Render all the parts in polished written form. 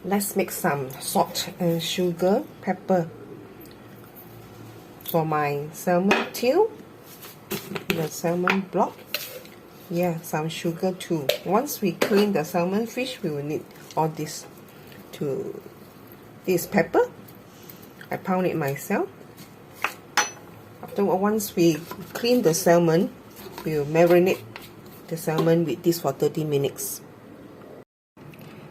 Let's make some salt and sugar, pepper for my salmon tail, the salmon block. Yeah, some sugar too. Once we clean the salmon fish, we will need all this. This pepper, I pound it myself. Once we clean the salmon, we will marinate the salmon with this for 30 minutes.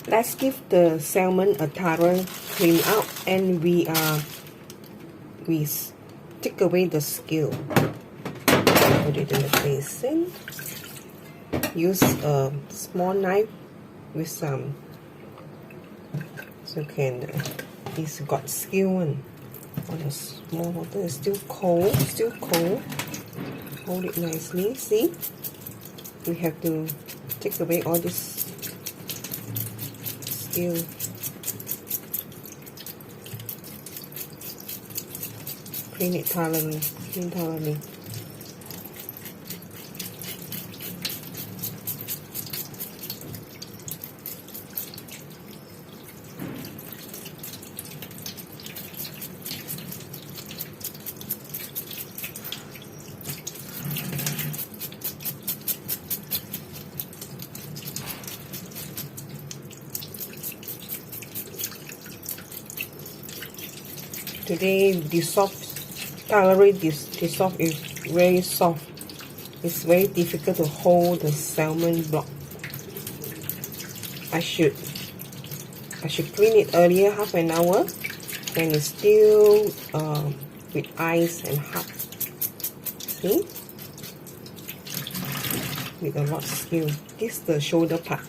Let's give the salmon a thorough clean out, and we take away the scale. Put it in the basin. Use a small knife with some, so can it's got scale one. On the small water is still cold. Hold it nicely. See, we have to take away all this scale. Clean it thoroughly. Today, thoroughly dissolve is very soft. It's very difficult to hold the salmon block. I should clean it earlier, half an hour, when it's still with ice and hot. See, with a lot of scale. This is the shoulder part.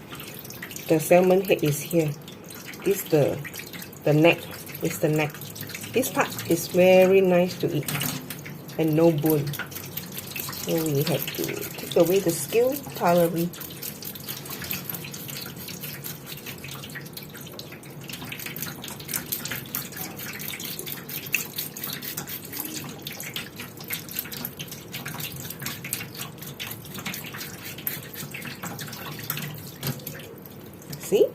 The salmon head is here. This is the neck. It's the neck. This part is very nice to eat and no bone. So we have to take away the scale thoroughly. See?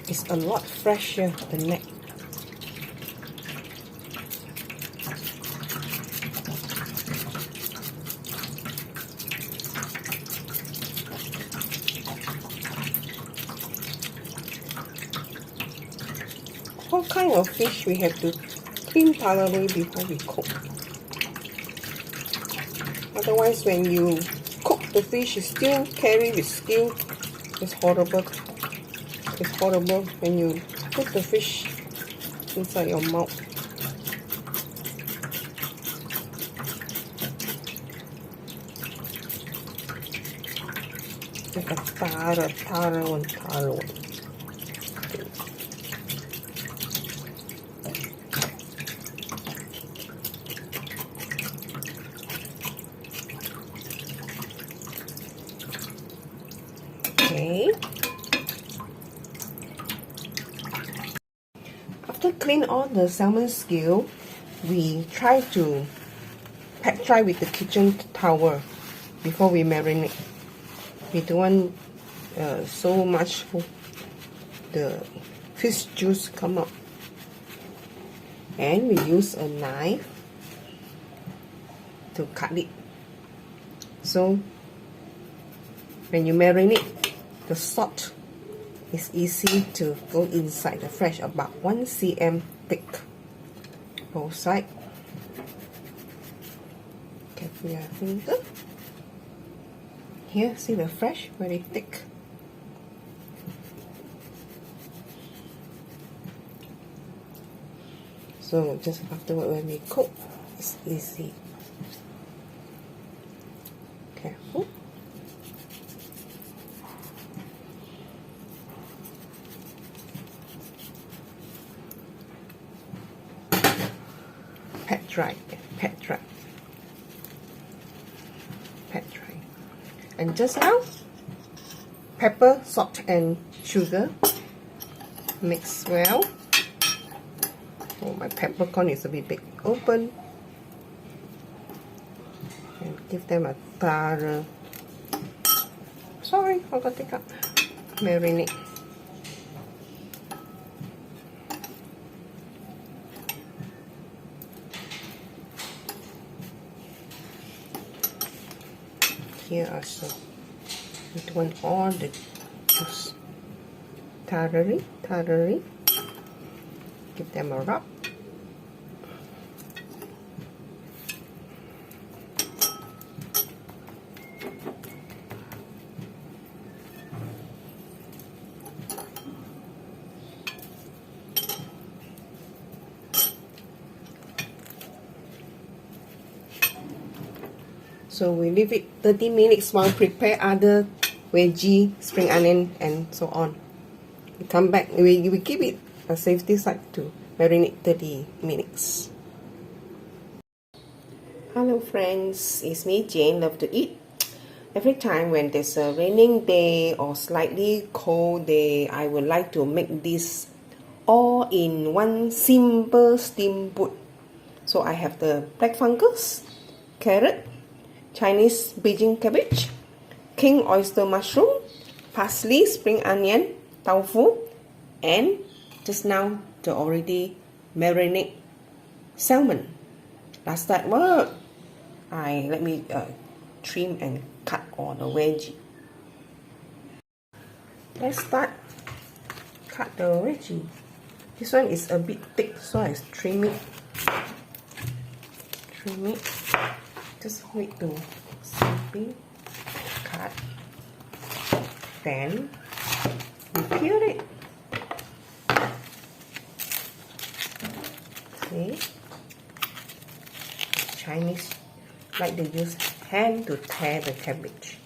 It's a lot fresher, the neck. All kind of fish we have to clean thoroughly before we cook. Otherwise, when you cook the fish, it's still carry with scale. It's horrible. It's horrible when you put the fish inside your mouth. Like a taro one. Okay. After clean all the salmon scale, we try to pat dry with the kitchen towel before we marinate. We don't want so much the fish juice come out. And we use a knife to cut it. So when you marinate, the salt is easy to go inside the flesh, about 1 cm thick. Both sides. Careful your finger. Here, see the flesh, very thick. So just afterward when we cook, it's easy. Careful. Pat dry. And just now, pepper, salt and sugar. Mix well. Oh, my peppercorn is a bit big. Open. And give them a thorough. Sorry, forgot to take out. marinate. Here also, we want all the juice. Thoroughly. Give them a rub. So we leave it 30 minutes while prepare other veggie, spring onion, and so on. We come back, we keep it a safety side to marinate 30 minutes. Hello friends, it's me Jane, love to eat. Every time when there's a raining day or slightly cold day, I would like to make this all in one simple steamboat. So I have the black fungus, carrot, Chinese Beijing cabbage, king oyster mushroom, parsley, spring onion, tofu, and just now the already marinate salmon. Let's start work. Let me trim and cut all the veggie. Let's start cut the veggie. This one is a bit thick, so I trim it. Just wait to simply cut. Then we peel it. See, Chinese like to use hand to tear the cabbage.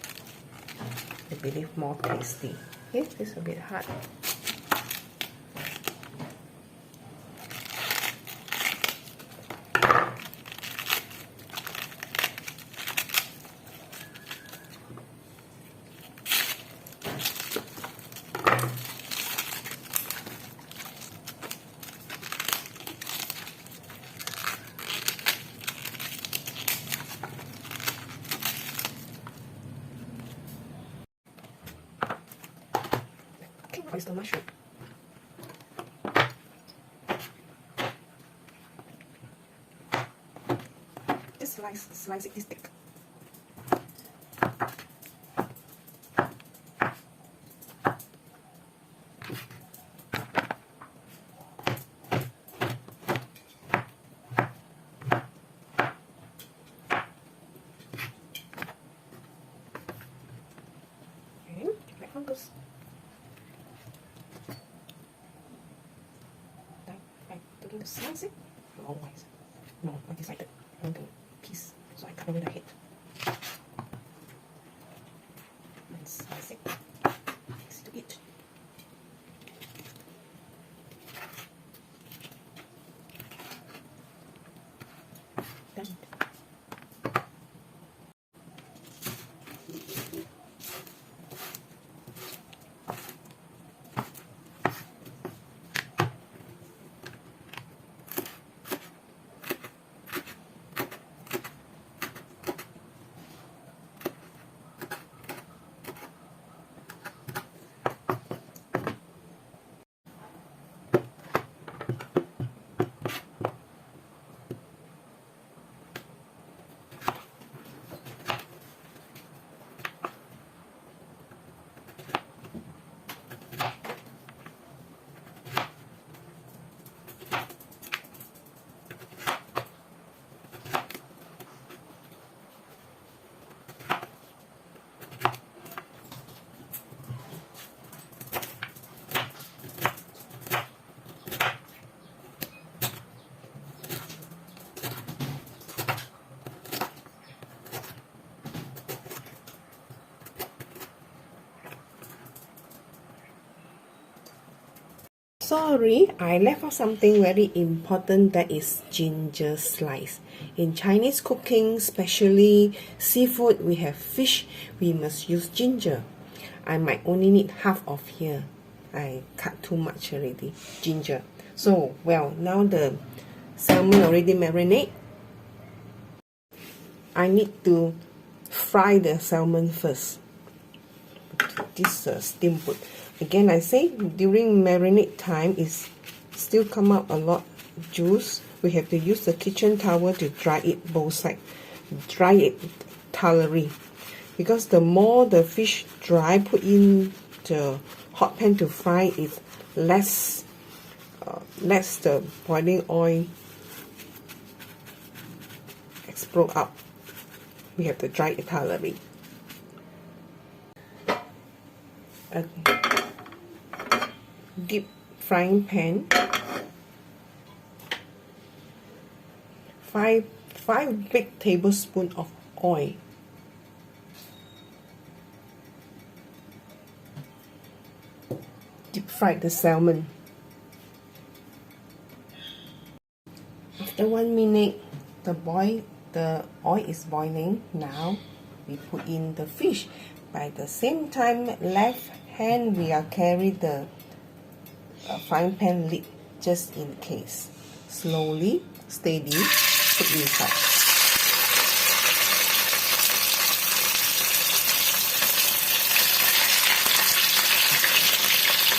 I believe more tasty. Yes, it's a bit hard. Oyster mushroom. Just slice it this thick. Okay, black fungus. To slice it longwise. No, I decided I want to piece, so I cut away the head and slice it. Easy to eat. Done. Sorry, I left out something very important, that is ginger slice. In Chinese cooking, especially seafood, we have fish, we must use ginger. I might only need half of here. I cut too much already, ginger. So, well, now the salmon already marinate. I need to fry the salmon first. this steamboat. Again, I say during marinade time is still come out a lot juice. We have to use the kitchen towel to dry it both sides. Dry it thoroughly, because the more the fish dry, put in the hot pan to fry, it less the boiling oil explode out. We have to dry it thoroughly. A deep frying pan, five big tablespoons of oil. Deep fry the salmon. After 1 minute, the oil is boiling. Now we put in the fish. By the same time, left hand we are carry the frying pan lid just in case. Slowly, steady, put inside.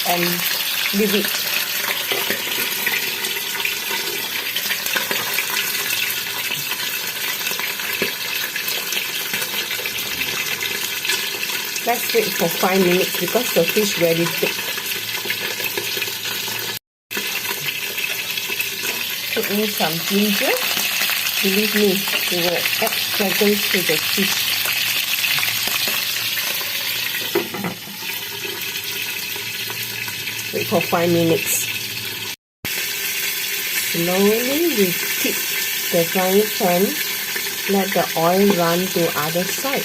And leave it. Let's wait for 5 minutes because the fish very thick. Put in some ginger. Believe me, it will add fragrance to the fish. Wait for 5 minutes. Slowly we keep the frying pan. Let the oil run to other side.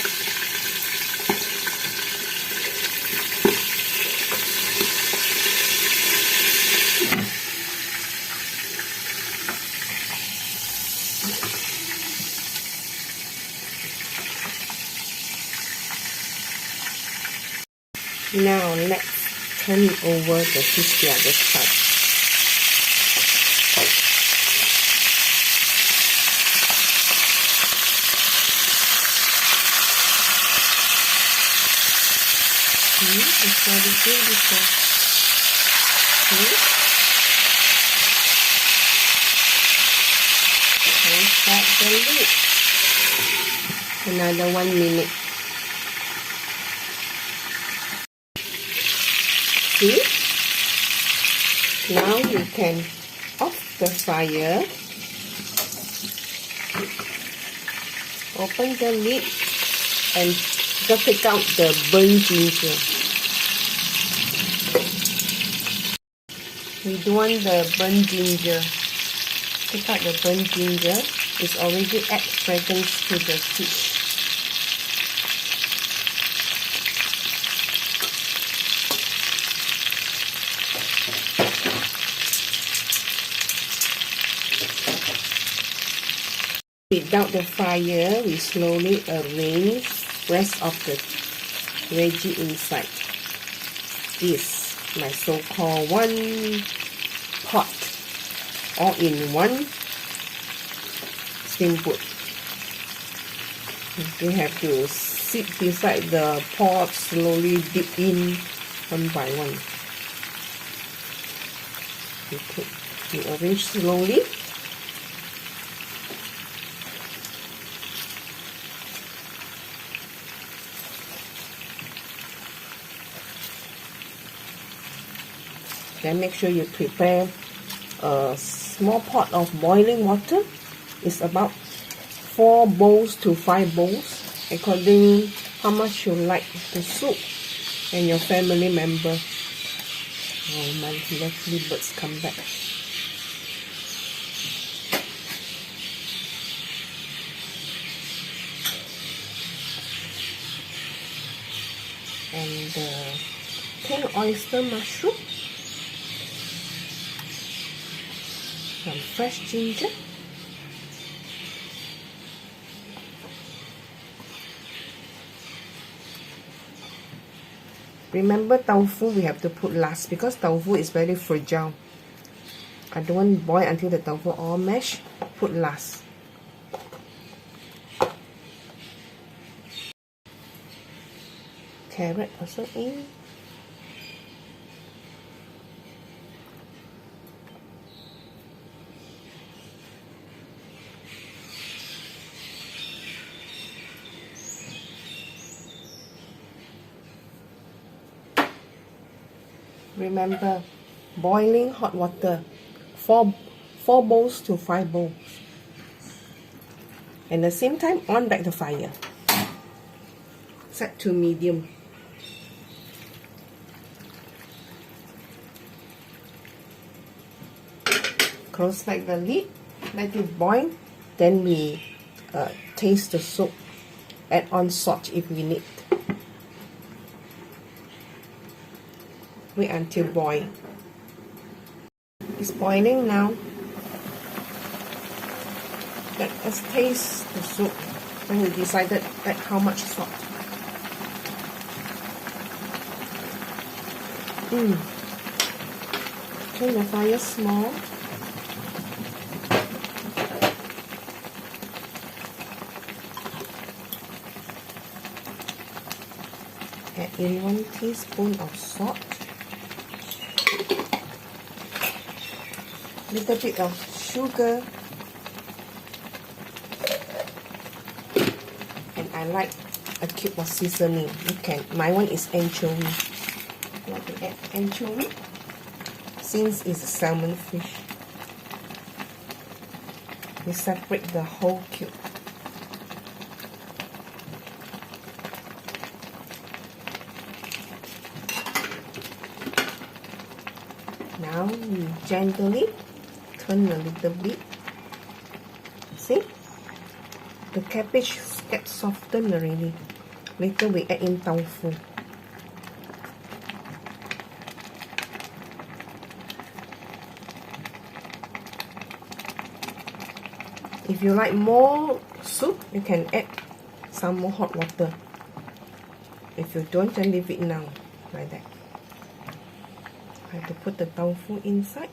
Now let's turn it over the fish to the other side. It's very beautiful. And start the lid. Another 1 minute. See? Now you can off the fire, open the lid, and just take out the burnt ginger. We don't want the burnt ginger. Take out the burnt ginger. It's already add fragrance to the fish. Without the fire, we slowly arrange rest of the veggie inside. This my so-called one pot, all in one steamboat. We have to sit beside the pot, slowly dip in one by one. We arrange slowly. Then make sure you prepare a small pot of boiling water. It's about 4 bowls to 5 bowls, according how much you like the soup and your family member. Oh, my lovely birds come back. And king oyster mushroom. Some fresh ginger. Remember, tofu we have to put last because tofu is very fragile. I don't want to boil until the tofu all mashed. Put last. carrot also in. Remember, boiling hot water, 4 bowls to 5 bowls. And at the same time, on back the fire. Set to medium. Close back the lid, let it boil. Then we taste the soup. Add on salt if we need. Wait until boil. It's boiling now. Let us taste the soup. Then we decided add how much salt. Turn the fire small. Add in 1 teaspoon of salt. Little bit of sugar. And I like a cube of seasoning. You can. My one is anchovy. I like to add anchovy since it's a salmon fish. We separate the whole cube. Now we gently turn a little bit. See? The cabbage gets softened already. Later we add in tofu. If you like more soup, you can add some more hot water. If you don't, then leave it now, like that. I have to put the tofu inside.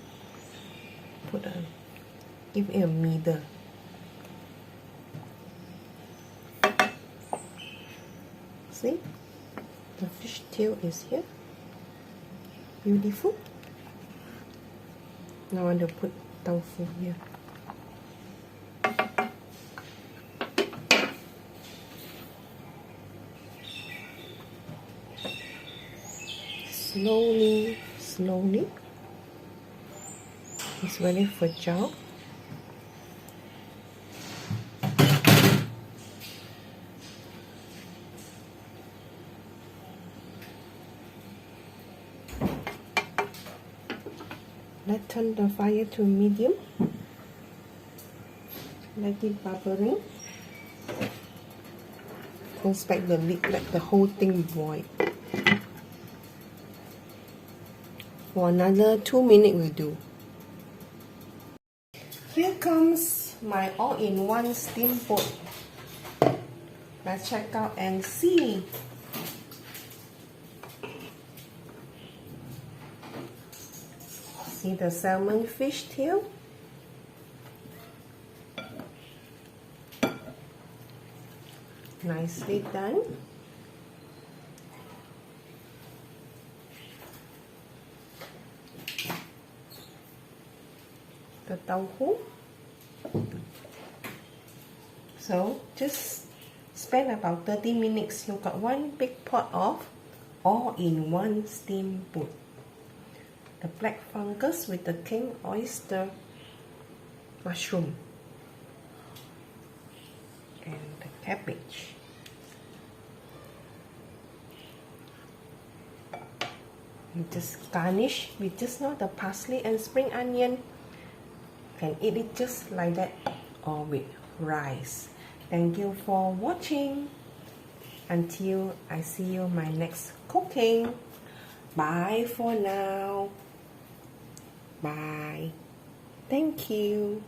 Give it a middle. See? The fish tail is here. Beautiful. Now I want to put tofu here. Slowly, slowly. It's very fragile. Let's turn the fire to medium. Let it bubbling. Close back the lid, let the whole thing boil. For another 2 minutes will do. Here comes my all-in-one steamboat. Let's check out and see. See the salmon fish tail? Nicely done. The tofu. So just spend about 30 minutes. You got one big pot of all-in-one steamboat. The black fungus with the king oyster mushroom and the cabbage. You just garnish with just now the parsley and spring onion. Can eat it just like that or with rice. Thank you for watching. Until I see you my next cooking. Bye for now. Bye. Thank you.